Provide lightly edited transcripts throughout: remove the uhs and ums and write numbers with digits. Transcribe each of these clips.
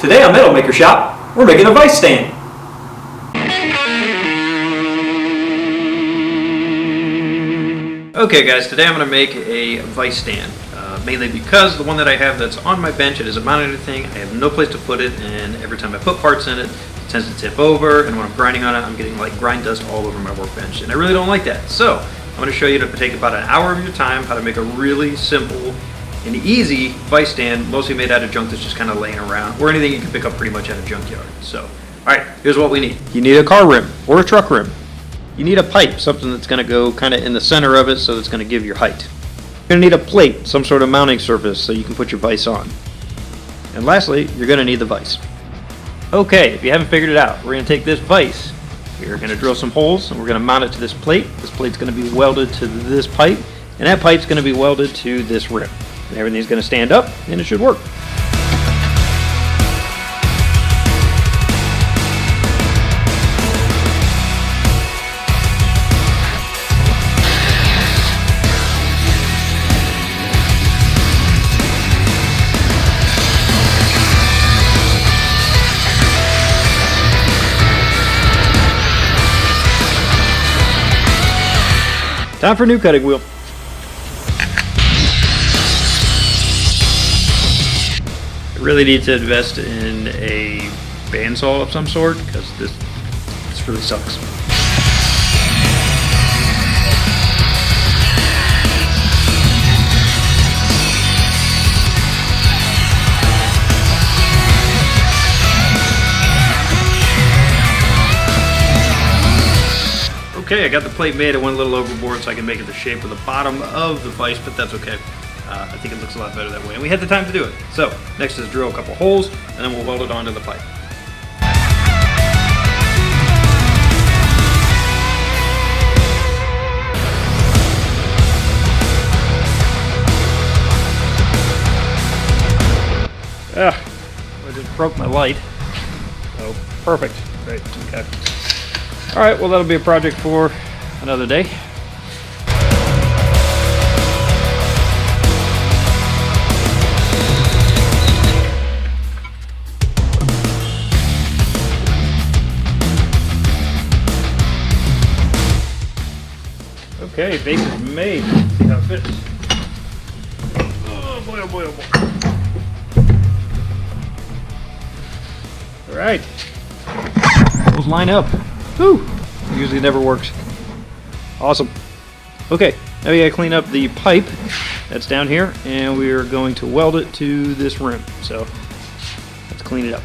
Today on Metal Maker Shop, we're making a vise stand. Okay guys, today I'm going to make a vise stand, mainly because the one that I have that's on my bench, it isn't mounted or anything. I have no place to put it, and every time I put parts in it, it tends to tip over, and when I'm grinding on it, I'm getting like grind dust all over my workbench, and I really don't like that. So I'm going to show you to take about an hour of your time how to make a really simple and easy vise stand, mostly made out of junk that's just kind of laying around, or anything you can pick up pretty much at a junkyard. So, alright, here's what we need. You need a car rim, or a truck rim. You need a pipe, something that's going to go kind of in the center of it so it's going to give your height. You're going to need a plate, some sort of mounting surface so you can put your vise on. And lastly, you're going to need the vise. Okay, if you haven't figured it out, we're going to take this vise, we're going to drill some holes, and we're going to mount it to this plate. This plate's going to be welded to this pipe, and that pipe's going to be welded to this rim. And everything's going to stand up, and it should work. Time for a new cutting wheel. I really need to invest in a bandsaw of some sort because this really sucks. Okay, I got the plate made. I went a little overboard so I can make it the shape of the bottom of the vise, but that's okay. I think it looks a lot better that way, and we had the time to do it. So, next is drill a couple holes, and then we'll weld it onto the pipe. I just broke my light. Oh, perfect. Great, okay. Alright, well that'll be a project for another day. Okay, base is made. Let's see how it fits. Oh boy, oh boy, oh boy. Alright. Those line up. Whew. Usually never works. Awesome. Okay, now we gotta clean up the pipe that's down here, and we are going to weld it to this rim. So let's clean it up.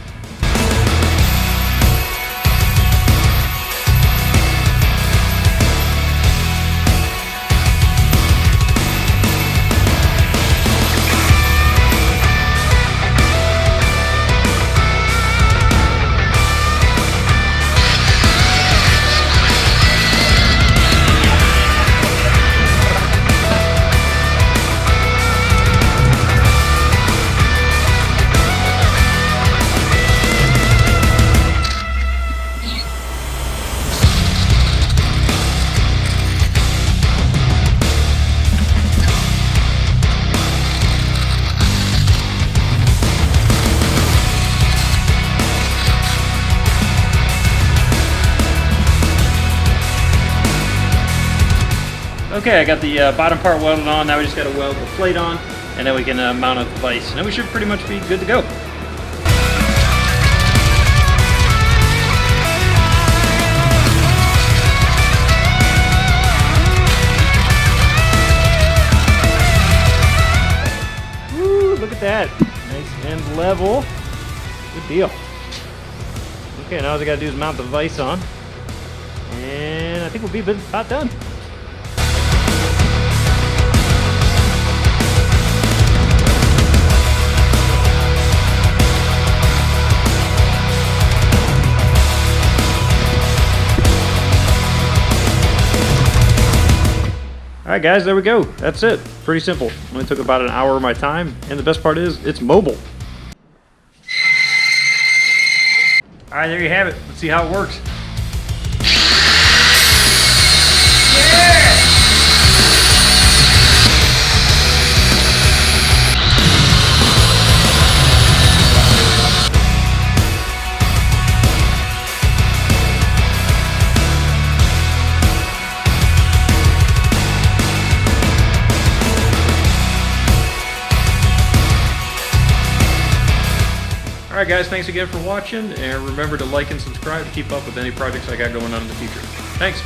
Okay, I got the bottom part welded on. Now we just got to weld the plate on, and then we can mount up the vise. And then we should pretty much be good to go. Woo, look at that. Nice and level. Good deal. Okay, now all I got to do is mount the vise on. And I think we'll be about done. Alright guys, there we go. That's it. Pretty simple. Only took about an hour of my time, and the best part is, it's mobile. Alright, there you have it. Let's see how it works. Alright guys, thanks again for watching, and remember to like and subscribe to keep up with any projects I got going on in the future. Thanks!